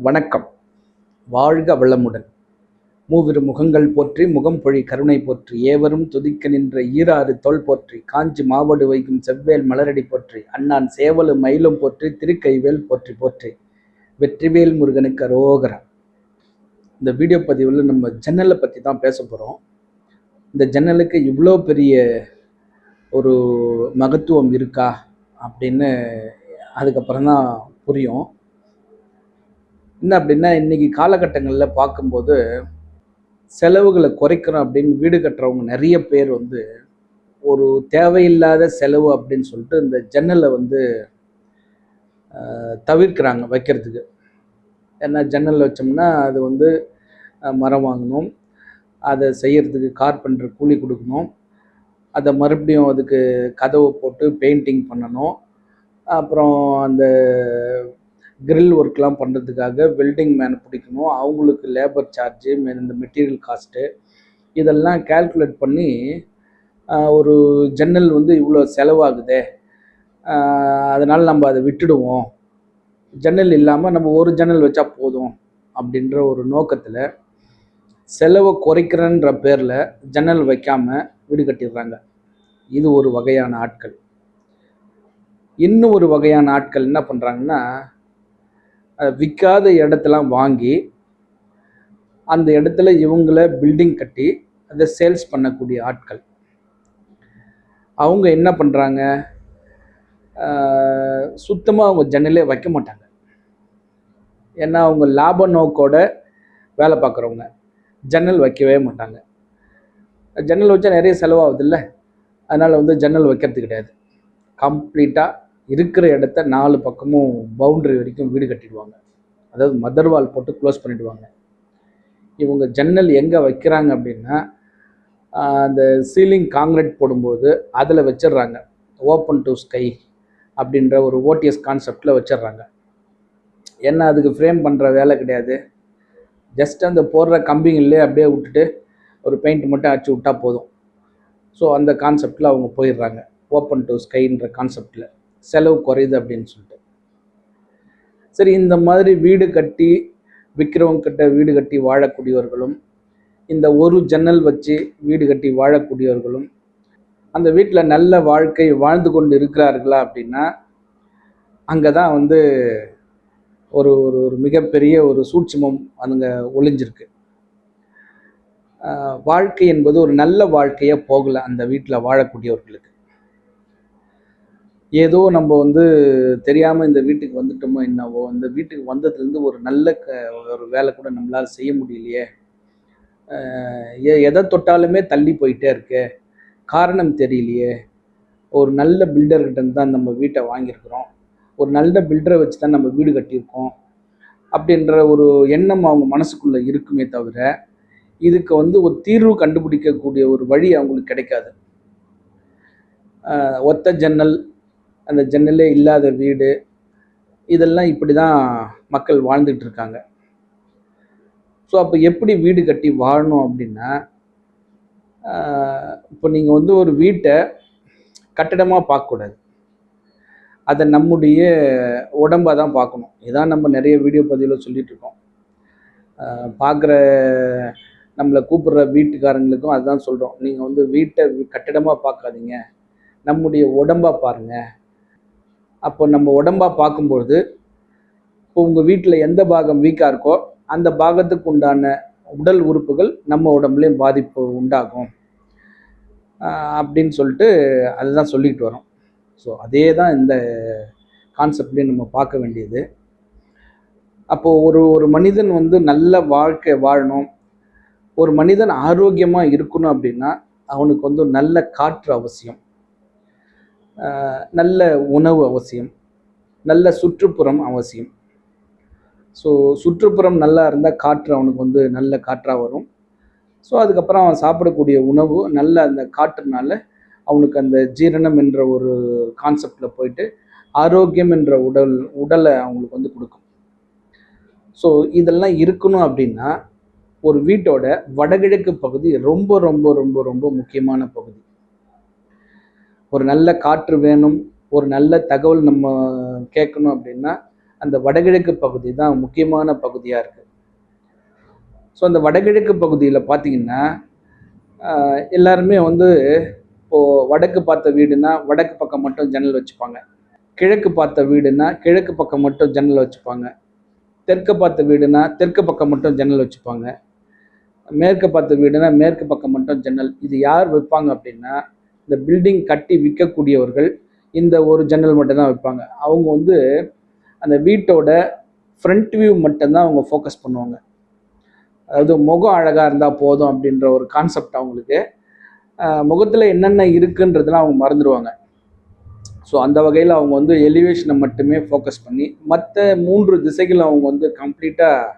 வணக்கம். வாழ்க வளமுடன். மூவிரு முகங்கள் போற்றி முகம்பொழி கருணை போற்றி ஏவரும் துதிக்க நின்ற ஈராறு தோள் போற்றி காஞ்சி மாவடு வைக்கும் செவ்வேல் மலரடி போற்றி அண்ணான் சேவலும் மயிலும் போற்றி திருக்கைவேல் போற்றி போற்றி வெற்றிவேல் முருகனுக்கு அரோகரா. இந்த வீடியோ பதிவில் நம்ம ஜன்னலை பற்றி தான் பேச போகிறோம். இந்த ஜன்னலுக்கு இவ்வளோ பெரிய ஒரு மகத்துவம் இருக்கா அப்படின்னு அதுக்கப்புறம் தான் புரியும். என்ன அப்படின்னா, இன்றைக்கி காலகட்டங்களில் பார்க்கும்போது செலவுகளை குறைக்கிறோம் அப்படின்னு வீடு கட்டுறவங்க நிறைய பேர் ஒரு தேவையில்லாத செலவு அப்படின்னு சொல்லிட்டு இந்த ஜன்னலை தவிர்க்கிறாங்க வைக்கிறதுக்கு. ஏன்னா ஜன்னல் வச்சோம்னா அது மரம் வாங்கணும், அதை செய்கிறதுக்கு கார்பெண்டர் கூலி கொடுக்கணும், அதை மறுபடியும் அதுக்கு கதவை போட்டு பெயிண்டிங் பண்ணணும், அப்புறம் அந்த கிரில் ஒர்க்லாம் பண்ணுறதுக்காக வெல்டிங் மேன் பிடிக்கணும், அவங்களுக்கு லேபர் சார்ஜு, இந்த மெட்டீரியல் காஸ்ட்டு, இதெல்லாம் கேல்குலேட் பண்ணி ஒரு ஜன்னல் இவ்வளோ செலவாகுதே, அதனால் நம்ம அதை விட்டுடுவோம், ஜன்னல் இல்லாமல் நம்ம ஒரு ஜன்னல் வச்சா போதும் அப்படின்ற ஒரு நோக்கத்தில் செலவை குறைக்கிறன்ற பேரில் ஜன்னல் வைக்காமல் வீடு கட்டிடுறாங்க. இது ஒரு வகையான ஆட்கள். இன்னும் ஒரு வகையான ஆட்கள் என்ன பண்ணுறாங்கன்னா, விற்காத இடத்தெல்லாம் வாங்கி அந்த இடத்துல இவங்கள பில்டிங் கட்டி அதை சேல்ஸ் பண்ணக்கூடிய ஆட்கள். அவங்க என்ன பண்ணுறாங்க, சுத்தமாக அவங்க ஜன்னலே வைக்க மாட்டாங்க. ஏன்னா அவங்க லாப நோக்கோட வேலை பார்க்குறவங்க ஜன்னல் வைக்கவே மாட்டாங்க. ஜன்னல் வச்சா நிறைய செலவாகுதில்ல, அதனால் ஜன்னல் வைக்கிறது கிடையாது. கம்ப்ளீட்டாக இருக்கிற இடத்த 4 பக்கமும் பவுண்ட்ரி வரைக்கும் வீடு கட்டிடுவாங்க. அதாவது மதர்வால் போட்டு க்ளோஸ் பண்ணிவிடுவாங்க. இவங்க ஜன்னல் எங்கே வைக்கிறாங்க அப்படின்னா, அந்த சீலிங் காங்கிரீட் போடும்போது அதில் வச்சிடுறாங்க. ஓப்பன் டு ஸ்கை அப்படின்ற ஒரு ஓடிஎஸ் கான்செப்டில் வச்சிடுறாங்க. ஏன்னா அதுக்கு ஃப்ரேம் பண்ணுற வேலை கிடையாது. ஜஸ்ட் அந்த போடுற கம்பிங்களே அப்படியே விட்டுட்டு ஒரு பெயிண்ட் மட்டும் அடிச்சு விட்டால் போதும். ஸோ அந்த கான்செப்டில் அவங்க போயிடுறாங்க. ஓப்பன் டு ஸ்கைன்ற கான்செப்டில் செலவு குறையுது அப்படின்னு சொல்லிட்டு. சரி, இந்த மாதிரி வீடு கட்டி விற்கிறவங்க கிட்ட வீடு கட்டி வாழக்கூடியவர்களும், இந்த ஒரு ஜன்னல் வச்சு வீடு கட்டி வாழக்கூடியவர்களும் அந்த வீட்டில் நல்ல வாழ்க்கை வாழ்ந்து கொண்டு இருக்கிறார்களா அப்படின்னா, அங்கே தான் ஒரு ஒரு ஒரு மிகப்பெரிய ஒரு சூட்சுமம் அங்கே ஒளிஞ்சிருக்கு. வாழ்க்கை என்பது ஒரு நல்ல வாழ்க்கையாக போகலை அந்த வீட்டில் வாழக்கூடியவர்களுக்கு. ஏதோ நம்ம தெரியாமல் இந்த வீட்டுக்கு வந்துட்டோமோ என்னவோ, இந்த வீட்டுக்கு வந்ததுலேருந்து ஒரு நல்ல ஒரு வேலை கூட நம்மளால் செய்ய முடியலையே, எதை தொட்டாலுமே தள்ளி போயிட்டே இருக்கு, காரணம் தெரியலையே, ஒரு நல்ல பில்டர்கிட்ட தான் நம்ம வீட்டை வாங்கியிருக்கிறோம், ஒரு நல்ல பில்டரை வச்சு தான் நம்ம வீடு கட்டியிருக்கோம் அப்படின்ற ஒரு எண்ணம் அவங்க மனசுக்குள்ளே இருக்குமே தவிர, இதுக்கு ஒரு தீர்வு கண்டுபிடிக்கக்கூடிய ஒரு வழி அவங்களுக்கு கிடைக்காது. ஒத்த ஜன்னல், அந்த ஜன்னலே இல்லாத வீடு, இதெல்லாம் இப்படி தான் மக்கள் வாழ்ந்துட்டு இருக்காங்க. ஸோ அப்போ எப்படி வீடு கட்டி வாழணும் அப்படின்னா, இப்போ நீங்கள் ஒரு வீட்டை கட்டடமாக பார்க்கக்கூடாது, அதை நம்முடைய உடம்பாக தான் பார்க்கணும். இதான் நம்ம நிறைய வீடியோ பதிவில் சொல்லிகிட்ருக்கோம். பார்க்குற நம்மளை கூப்பிடுற வீட்டுக்காரங்களுக்கும் அதுதான் சொல்கிறோம். நீங்கள் வீட்டை கட்டடமாக பார்க்காதீங்க, நம்முடைய உடம்பாக பாருங்கள். அப்போ நம்ம உடம்பாக பார்க்கும்பொழுது, இப்போ உங்கள் வீட்டில் எந்த பாகம் வீக்காக இருக்கோ அந்த பாகத்துக்கு உண்டான உடல் உறுப்புகள் நம்ம உடம்புலேயும் பாதிப்பு உண்டாகும் அப்படின்னு சொல்லிட்டு அதுதான் சொல்லிக்கிட்டு வரோம். ஸோ அதே தான் இந்த கான்செப்ட்லேயும் நம்ம பார்க்க வேண்டியது. அப்போது ஒரு மனிதன் நல்ல வாழ்க்கை வாழணும், ஒரு மனிதன் ஆரோக்கியமாக இருக்கணும் அப்படின்னா அவனுக்கு நல்ல காற்று அவசியம், நல்ல உணவு அவசியம், நல்ல சுற்றுப்புறம் அவசியம். ஸோ சுற்றுப்புறம் நல்லா இருந்தால் காற்று அவனுக்கு நல்ல காற்றாக வரும். ஸோ அதுக்கப்புறம் அவன் சாப்பிடக்கூடிய உணவு நல்ல அந்த காற்றுனால அவனுக்கு அந்த ஜீரணம் என்ற ஒரு கான்செப்டில் போயிட்டு ஆரோக்கியம் என்ற உடலை அவங்களுக்கு கொடுக்கும். ஸோ இதெல்லாம் இருக்கணும் அப்படின்னா ஒரு வீட்டோட வடகிழக்கு பகுதி ரொம்ப ரொம்ப ரொம்ப ரொம்ப முக்கியமான பகுதி. ஒரு நல்ல காற்று வேணும், ஒரு நல்ல தகவல் நம்ம கேட்கணும் அப்படின்னா அந்த வடகிழக்கு பகுதி தான் முக்கியமான பகுதியாக இருக்குது. ஸோ அந்த வடகிழக்கு பகுதியில் பார்த்தீங்கன்னா எல்லாருமே வந்து இப்போது வடக்கு பார்த்த வீடுனா வடக்கு பக்கம் மட்டும் ஜன்னல் வச்சுப்பாங்க, கிழக்கு பார்த்த வீடுனா கிழக்கு பக்கம் மட்டும் ஜன்னல் வச்சுப்பாங்க, தெற்கு பார்த்த வீடுனா தெற்கு பக்கம் மட்டும் ஜன்னல் வச்சுப்பாங்க, மேற்கு பார்த்த வீடுனா மேற்கு பக்கம் மட்டும் ஜன்னல். இது யார் வைப்பாங்க அப்படின்னா இந்த பில்டிங் கட்டி விற்கக்கூடியவர்கள் இந்த ஒரு ஜன்னல் மட்டும்தான் வைப்பாங்க. அவங்க வந்து அந்த வீட்டோட ஃப்ரண்ட் வியூ மட்டும்தான் அவங்க ஃபோக்கஸ் பண்ணுவாங்க. அதாவது முகம் அழகாக இருந்தால் போதும் அப்படின்ற ஒரு கான்செப்ட் அவங்களுக்கு. முகத்தில் என்னென்ன இருக்குன்றதுலாம் அவங்க மறந்துடுவாங்க. ஸோ அந்த வகையில் அவங்க வந்து எலிவேஷனை மட்டுமே ஃபோக்கஸ் பண்ணி மற்ற 3 திசைகளும் அவங்க வந்து கம்ப்ளீட்டாக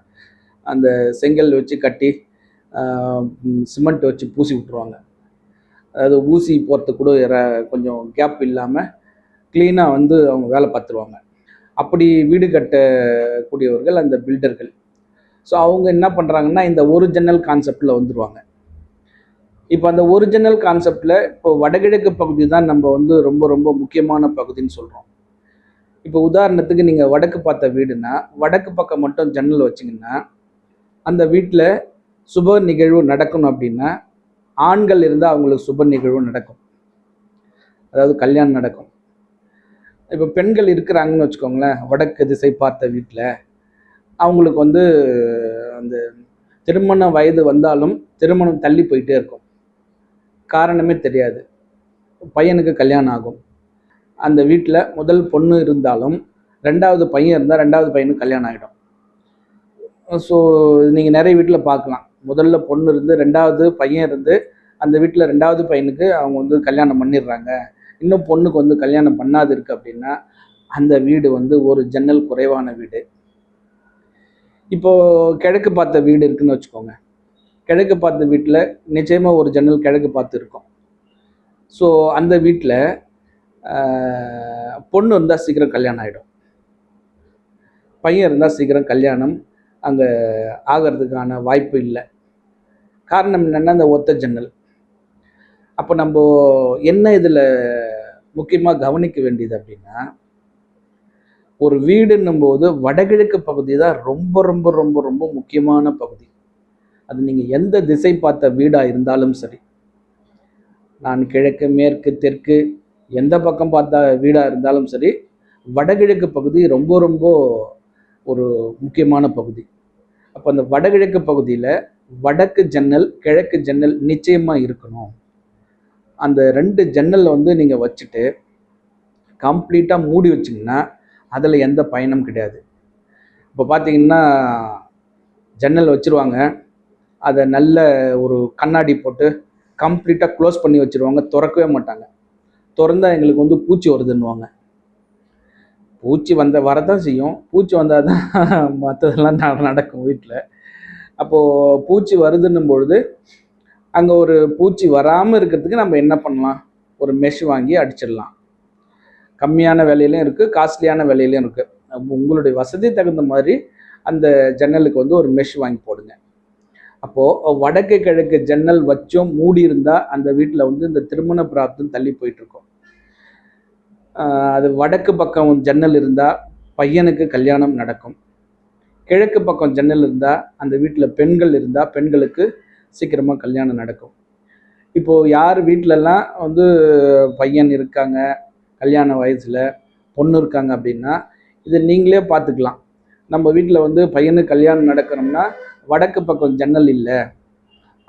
அந்த செங்கல் வச்சு கட்டி சிமெண்ட் வச்சு பூசி விட்ருவாங்க. அதாவது ஊசி போகிறதுக்கு கூட கொஞ்சம் கேப் இல்லாமல் க்ளீனாக வந்து அவங்க வேலை பார்த்துருவாங்க. அப்படி வீடு கட்டக்கூடியவர்கள் அந்த பில்டர்கள். ஸோ அவங்க என்ன பண்ணுறாங்கன்னா இந்த ஒரு ஜன்னல் கான்செப்டில் வந்துடுவாங்க. இப்போ அந்த ஒரு ஜன்னல் கான்செப்டில் இப்போ வடகிழக்கு பகுதி தான் நம்ம வந்து ரொம்ப ரொம்ப முக்கியமான பகுதின்னு சொல்கிறோம். இப்போ உதாரணத்துக்கு நீங்கள் வடக்கு பார்த்த வீடுனா வடக்கு பக்கம் மட்டும் ஜன்னல் வச்சிங்கன்னா அந்த வீட்டில் சுப நிகழ்வு நடக்கணும் அப்படின்னா ஆண்கள் இருந்தால் அவங்களுக்கு சுப நிகழ்வு நடக்கும், அதாவது கல்யாணம் நடக்கும். இப்போ பெண்கள் இருக்கிறாங்கன்னு வச்சுக்கோங்களேன், வடக்கு திசை பார்த்த வீட்டில் அவங்களுக்கு வந்து அந்த திருமண வயது வந்தாலும் திருமணம் தள்ளி போயிட்டே இருக்கும், காரணமே தெரியாது. பையனுக்கு கல்யாணம் ஆகும், அந்த வீட்டில் முதல் பொண்ணு இருந்தாலும் 2வது பையன் இருந்தால் 2வது பையனுக்கு கல்யாணம் ஆகிடும். ஸோ நீங்கள் நிறைய வீட்டில் பார்க்கலாம், முதல்ல பொண்ணு இருந்து 2வது பையன் இருந்து அந்த வீட்டில் 2வது பையனுக்கு அவங்க வந்து கல்யாணம் பண்ணிடுறாங்க, இன்னும் பொண்ணுக்கு வந்து கல்யாணம் பண்ணாது இருக்குது அப்படின்னா அந்த வீடு வந்து ஒரு ஜன்னல் குறைவான வீடு. இப்போது கிழக்கு பார்த்த வீடு இருக்குதுன்னு வச்சுக்கோங்க, கிழக்கு பார்த்த வீட்டில் நிச்சயமாக ஒரு ஜன்னல் கிழக்கு பார்த்து இருக்கும். ஸோ அந்த வீட்டில் பொண்ணு இருந்தால் சீக்கிரம் கல்யாணம் ஆகிடும், பையன் இருந்தால் சீக்கிரம் கல்யாணம் அங்கே ஆகிறதுக்கான வாய்ப்பு இல்லை. காரணம் என்னென்னா அந்த ஒத்த ஜன்னல். அப்போ நம்ம என்ன இதில் முக்கியமாக கவனிக்க வேண்டியது அப்படின்னா, ஒரு வீடுன்னும் போது வடகிழக்கு பகுதி தான் ரொம்ப ரொம்ப ரொம்ப ரொம்ப முக்கியமான பகுதி. அது நீங்கள் எந்த திசை பார்த்த வீடாக இருந்தாலும் சரி, நான் கிழக்கு மேற்கு தெற்கு எந்த பக்கம் பார்த்த வீடாக இருந்தாலும் சரி, வடகிழக்கு பகுதி ரொம்ப ரொம்ப ஒரு முக்கியமான பகுதி. அப்போ அந்த வடகிழக்கு பகுதியில் வடக்கு ஜன்னல் கிழக்கு ஜன்னல் நிச்சயமாக இருக்கணும். அந்த 2 ஜன்னல் வந்து நீங்கள் வச்சுட்டு கம்ப்ளீட்டாக மூடி வச்சிங்கன்னா அதில் எந்த பயனும் கிடையாது. இப்போ பார்த்தீங்கன்னா ஜன்னல் வச்சுருவாங்க, அதை நல்ல ஒரு கண்ணாடி போட்டு கம்ப்ளீட்டாக க்ளோஸ் பண்ணி வச்சுருவாங்க, திறக்கவே மாட்டாங்க. திறந்தால் எங்களுக்கு வந்து பூச்சி வருதுன்னுவாங்க. பூச்சி வரதான் செய்யும், பூச்சி வந்தால் தான் மற்றதெல்லாம் நடக்கும் வீட்டில். அப்போது பூச்சி வருதுன்னும் பொழுது அங்கே ஒரு பூச்சி வராமல் இருக்கிறதுக்கு நம்ம என்ன பண்ணலாம், ஒரு மெஷ் வாங்கி அடிச்சிடலாம். கம்மியான விலையிலையும் இருக்குது, காஸ்ட்லியான விலையிலையும் இருக்குது. உங்களுடைய வசதி தகுந்த மாதிரி அந்த ஜன்னலுக்கு வந்து ஒரு மெஷ் வாங்கி போடுங்க. அப்போது வடக்கு கிழக்கு ஜன்னல் வச்சும் மூடி இருந்தால் அந்த வீட்டில் வந்து இந்த திருமண பிராப்தம் தள்ளி போயிட்டுருக்கும். அது வடக்கு பக்கம் ஜன்னல் இருந்தால் பையனுக்கு கல்யாணம் நடக்கும், கிழக்கு பக்கம் ஜன்னல் இருந்தால் அந்த வீட்டில் பெண்கள் இருந்தால் பெண்களுக்கு சீக்கிரமாக கல்யாணம் நடக்கும். இப்போது யார் வீட்டிலலாம் வந்து பையன் இருக்காங்க, கல்யாண வயசில் பொண்ணு இருக்காங்க அப்படின்னா இதை நீங்களே பார்த்துக்கலாம். நம்ம வீட்டில் வந்து பையனுக்கு கல்யாணம் நடக்கணும்னா வடக்கு பக்கம் ஜன்னல் இல்லை,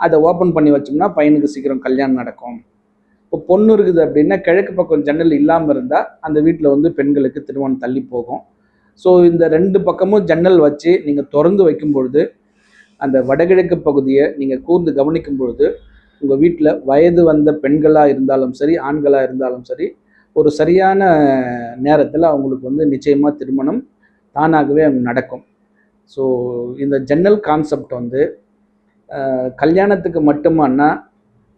அதை ஓப்பன் பண்ணி வச்சோம்னா பையனுக்கு சீக்கிரம் கல்யாணம் நடக்கும். இப்போ பொண்ணு இருக்குது அப்படின்னா கிழக்கு பக்கம் ஜன்னல் இல்லாமல் இருந்தால் அந்த வீட்டில் வந்து பெண்களுக்கு திருமணம் தள்ளி போகும். ஸோ இந்த 2 பக்கமும் ஜன்னல் வச்சு நீங்கள் திறந்து வைக்கும் பொழுது அந்த வடகிழக்கு பகுதியை நீங்கள் கூர்ந்து கவனிக்கும் பொழுது உங்கள் வீட்டில் வயது வந்த பெண்களாக இருந்தாலும் சரி ஆண்களாக இருந்தாலும் சரி ஒரு சரியான நேரத்தில் அவங்களுக்கு வந்து நிச்சயமாக திருமணம் தானாகவே நடக்கும். ஸோ இந்த ஜன்னல் கான்செப்ட் வந்து கல்யாணத்துக்கு மட்டுமானா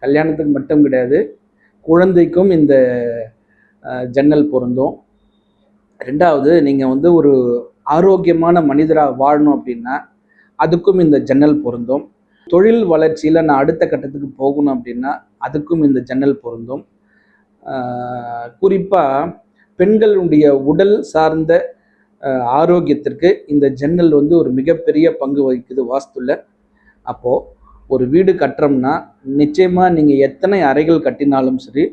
கல்யாணத்துக்கு மட்டும் கிடையாது, குழந்தைக்கும் இந்த ஜன்னல் பொருந்தும். 2வது நீங்கள் வந்து ஒரு ஆரோக்கியமான மனிதராக வாழணும் அப்படின்னா அதுக்கும் இந்த ஜன்னல் பொருந்தும். தொழில் வளர்ச்சியில் நான் அடுத்த கட்டத்துக்கு போகணும் அப்படின்னா அதுக்கும் இந்த ஜன்னல் பொருந்தும். குறிப்பாக பெண்களுடைய உடல் சார்ந்த ஆரோக்கியத்திற்கு இந்த ஜன்னல் வந்து ஒரு மிகப்பெரிய பங்கு வகிக்குது வாஸ்துல. அப்போது ஒரு வீடு கட்டுறோம்னா நிச்சயமாக நீங்கள் எத்தனை அறைகள் கட்டினாலும் சரி,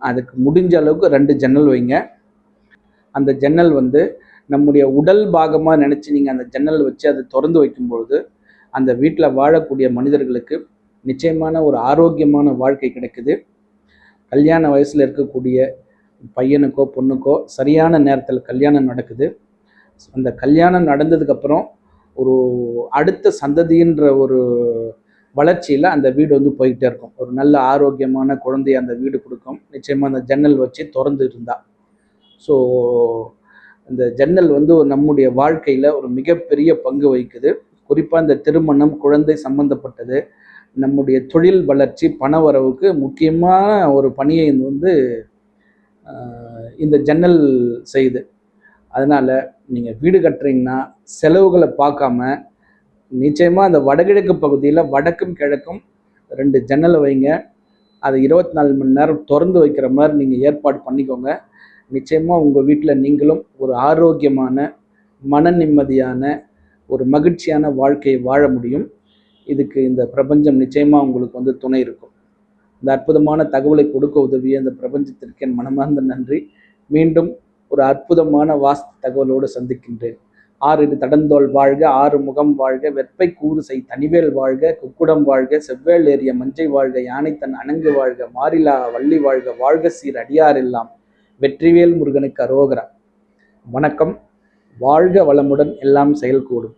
அதுக்கு முடிஞ்ச அளவுக்கு 2 ஜன்னல் வைங்க. அந்த ஜன்னல் வந்து நம்முடைய உடல் பாகமாக நினச்சி நீங்கள் அந்த ஜன்னல் வச்சு அதை திறந்து வைக்கும்பொழுது அந்த வீட்டில் வாழக்கூடிய மனிதர்களுக்கு நிச்சயமான ஒரு ஆரோக்கியமான வாழ்க்கை கிடைக்குது. கல்யாண வயசில் இருக்கக்கூடிய பையனுக்கோ பொண்ணுக்கோ சரியான நேரத்தில் கல்யாணம் நடக்குது. அந்த கல்யாணம் நடந்ததுக்கப்புறம் ஒரு அடுத்த சந்ததின்ற ஒரு வளர்ச்சியில் அந்த வீடு வந்து போய்கிட்டே இருக்கும். ஒரு நல்ல ஆரோக்கியமான குழந்தையை அந்த வீடு கொடுக்கும், நிச்சயமாக அந்த ஜன்னல் வச்சு திறந்து இருந்தால். ஸோ இந்த ஜன்னல் வந்து நம்முடைய வாழ்க்கையில் ஒரு மிகப்பெரிய பங்கு வகிக்குது. குறிப்பாக இந்த திருமணம், குழந்தை சம்பந்தப்பட்டது, நம்முடைய தொழில் வளர்ச்சி, பண வரவுக்கு முக்கியமான ஒரு பணியை வந்து இந்த ஜன்னல் செய்யுது. அதனால் நீங்கள் வீடு கட்டுறீங்கன்னா செலவுகளை பார்க்காம நிச்சயமாக அந்த வடகிழக்கு பகுதியில் வடக்கும் கிழக்கும் 2 ஜன்னலை வைங்க. அதை 24 மணி நேரம் திறந்து வைக்கிற மாதிரி நீங்கள் ஏற்பாடு பண்ணிக்கோங்க. நிச்சயமாக உங்கள் வீட்டில் நீங்களும் ஒரு ஆரோக்கியமான, மன நிம்மதியான, ஒரு மகிழ்ச்சியான வாழ்க்கையை வாழ முடியும். இதுக்கு இந்த பிரபஞ்சம் நிச்சயமாக உங்களுக்கு வந்து துணை இருக்கும். இந்த அற்புதமான தகவலை கொடுக்க உதவிய இந்த பிரபஞ்சத்திற்கு என் மனமார்ந்த நன்றி. மீண்டும் ஒரு அற்புதமான வாஸ்து தகவலோடு சந்திக்கின்றேன். 6 தடந்தோள் வாழ்க, 6 முகம் வாழ்க, வெற்பை கூறு செய் தனிவேல் வாழ்க, குக்குடம் வாழ்க, செவ்வேள் ஏறிய மஞ்சை வாழ்க, யானை தன் அணங்கு வாழ்க, மாறிலா வள்ளி வாழ்க, வாழ்க சீர் அடியாரெல்லாம், வெற்றிவேல் முருகனுக்கு அரோகரா. வணக்கம். வாழ்க வளமுடன், எல்லாம் செயல்கூடும்.